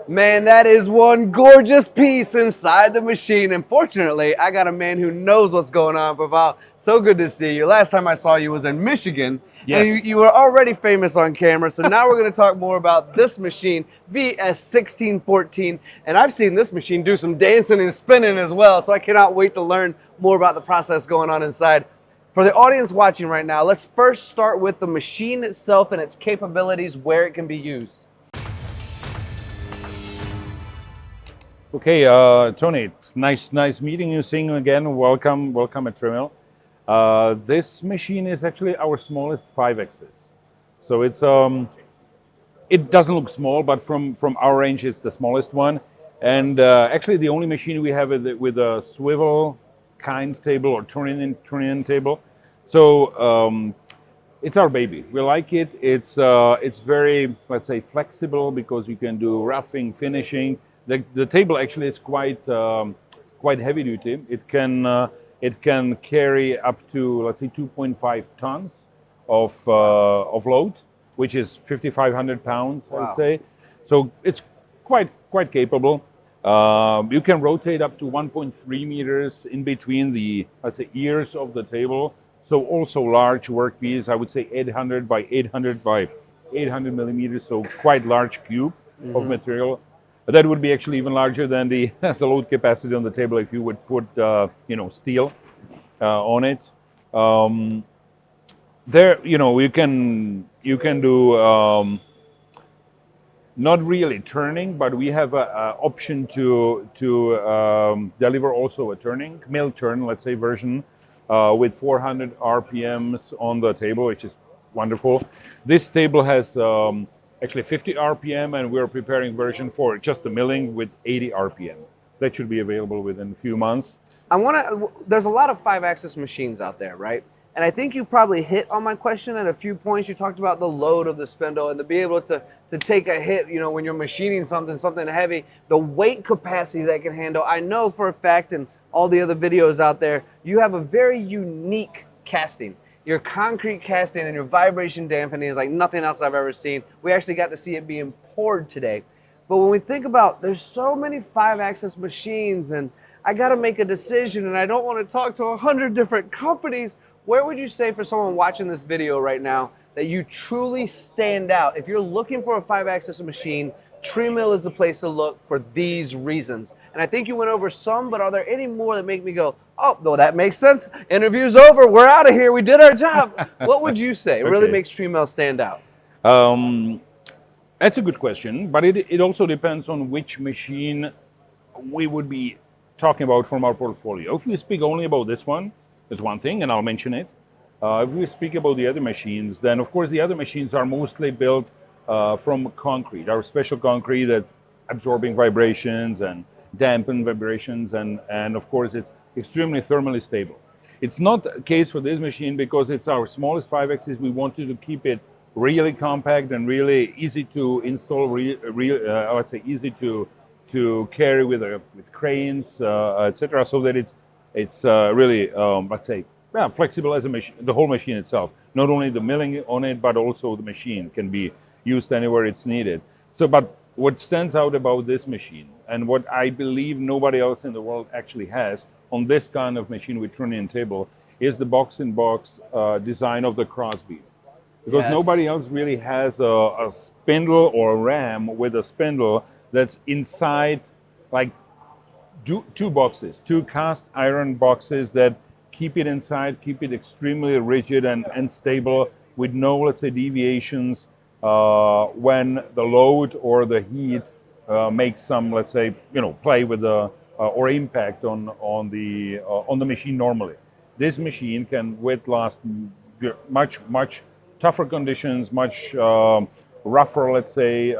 Man, that is one gorgeous piece inside the machine. And fortunately, I got a man who knows what's going on, Pavel. So good to see you. Last time I saw you was in Michigan. Yes. And you were already famous on camera. So now we're going to talk more about this machine, VS1614. And I've seen this machine do some dancing and spinning as well. So I cannot wait to learn more about the process going on inside. For the audience watching right now, let's first start with the machine itself and its capabilities, where it can be used. Okay, Tony, it's nice meeting you, seeing you again. Welcome at Trimill. This machine is actually our smallest 5-axis. So it's it doesn't look small, but from our range, it's the smallest one. And actually, the only machine we have with a swivel kind table or turn-in table. So it's our baby. We like it. It's very, let's say, flexible because you can do roughing, finishing. The table actually is quite heavy duty. It can carry up to, let's say, 2.5 tons of load, which is 5,500 pounds, Wow. I'd say. So it's quite capable. You can rotate up to 1.3 meters in between the, let's say, ears of the table. So also large workpiece. I would say 800 by 800 by 800 millimeters. So quite large cube of material. That would be actually even larger than the the load capacity on the table if you would put steel on it. There, you can do not really turning, but we have a option to deliver also a turning mill turn, let's say, version with 400 RPMs on the table, which is wonderful. This table has actually 50 RPM, and we're preparing version for just the milling with 80 RPM. That should be available within a few months. There's a lot of 5-axis machines out there, right? And I think you probably hit on my question at a few points. You talked about the load of the spindle and to be able to take a hit, when you're machining something heavy, the weight capacity that can handle. I know for a fact, in all the other videos out there, you have a very unique casting. Your concrete casting and your vibration dampening is like nothing else I've ever seen. We actually got to see it being poured today. But when we think about, there's so many 5-axis machines and I got to make a decision and I don't want to talk to 100 different companies. Where would you say for someone watching this video right now that you truly stand out? If you're looking for a 5-axis machine, Trimill is the place to look for these reasons. And I think you went over some, but are there any more that make me go, oh, no, that makes sense. Interview's over. We're out of here. We did our job. What would you say really makes Trimill stand out? That's a good question, but it also depends on which machine we would be talking about from our portfolio. If we speak only about this one, there's one thing, and I'll mention it. If we speak about the other machines, then of course the other machines are mostly built from concrete, our special concrete that's absorbing vibrations and dampen vibrations, and of course it's extremely thermally stable. It's not the case for this machine because it's our smallest 5-axis. We wanted to keep it really compact and really easy to install, let's say easy to carry with cranes, etc., so that it's really let's say flexible as a machine. The whole machine itself, not only the milling on it, but also the machine can be used anywhere it's needed. So, but what stands out about this machine, and what I believe nobody else in the world actually has on this kind of machine with turn-in table, is the box-in-box design of the crossbeam. Because nobody else really has a spindle or a ram with a spindle that's inside, like two boxes, two cast iron boxes that keep it inside, keep it extremely rigid and stable with no, let's say, deviations when the load or the heat makes some, let's say, play with the or impact on the machine normally. This machine can last much tougher conditions, much rougher, let's say,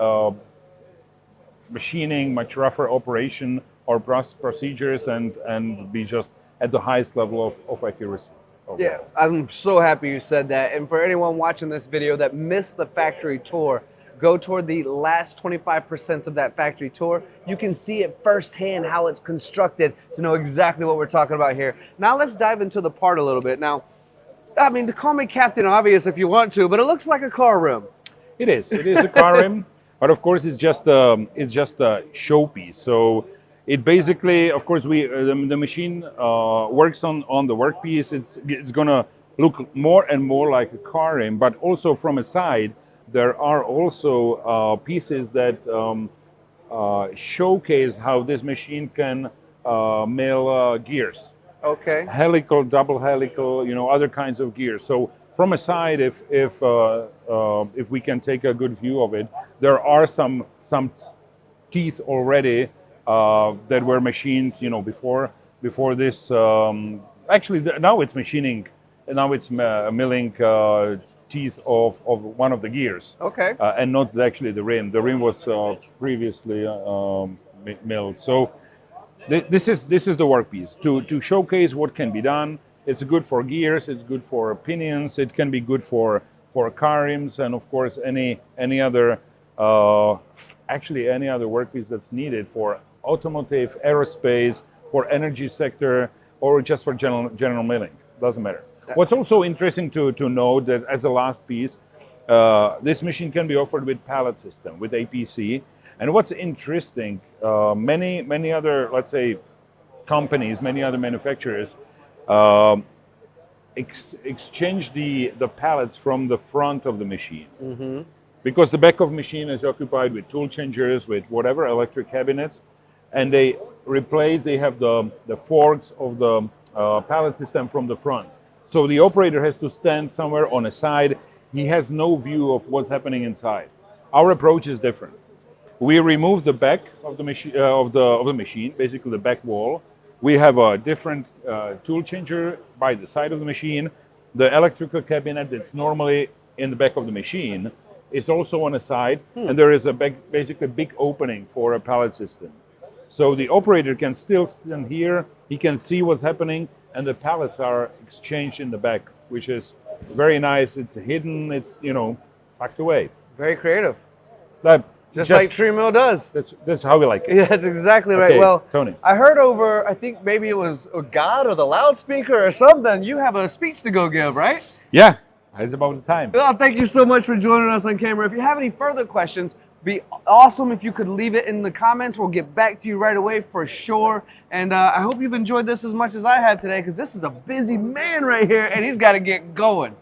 machining, much rougher operation or procedures, and be just at the highest level of accuracy. Yeah, I'm so happy you said that. And for anyone watching this video that missed the factory tour, go toward the last 25% of that factory tour. You can see it firsthand how it's constructed to know exactly what we're talking about here. Now let's dive into the part a little bit. Now, I mean, to call me Captain Obvious if you want to, but it looks like a car rim. It is a car rim. but of course it's just a showpiece. So it basically, of course, the machine works on the workpiece. It's gonna look more and more like a car rim, but also from a side there are also pieces that showcase how this machine can mill gears. Okay. Helical, double helical, other kinds of gears. So from a side, if we can take a good view of it, there are some teeth already that were machined, before this. Actually, now it's machining, and now it's milling teeth of one of the gears. Okay. And not actually the rim. The rim was previously milled. So this is the workpiece to showcase what can be done. It's good for gears. It's good for pinions. It can be good for car rims, and of course any other any other workpiece that's needed for automotive, aerospace, for energy sector, or just for general milling. Doesn't matter. What's also interesting to note that as a last piece, this machine can be offered with pallet system, with APC. And what's interesting, many other, let's say, companies, many other manufacturers exchange the pallets from the front of the machine. Mm-hmm. Because the back of the machine is occupied with tool changers, with whatever, electric cabinets, and they have the forks of the pallet system from the front. So the operator has to stand somewhere on a side. He has no view of what's happening inside. Our approach is different. We remove the back of the machine, of the machine, basically the back wall. We have a different tool changer by the side of the machine. The electrical cabinet that's normally in the back of the machine is also on the side, and there is basically big opening for a pallet system. So the operator can still stand here. He can see what's happening, and the pallets are exchanged in the back, which is very nice. It's hidden. It's tucked away. Very creative. Just like Trimill does. That's how we like it. Yeah, that's exactly right. Okay, well, Tony. I heard over, I think maybe it was God or the loudspeaker or something. You have a speech to go give, right? Yeah, it's about the time. Well, thank you so much for joining us on camera. If you have any further questions, be awesome if you could leave it in the comments. We'll get back to you right away for sure. And I hope you've enjoyed this as much as I have today, because this is a busy man right here, and he's got to get going.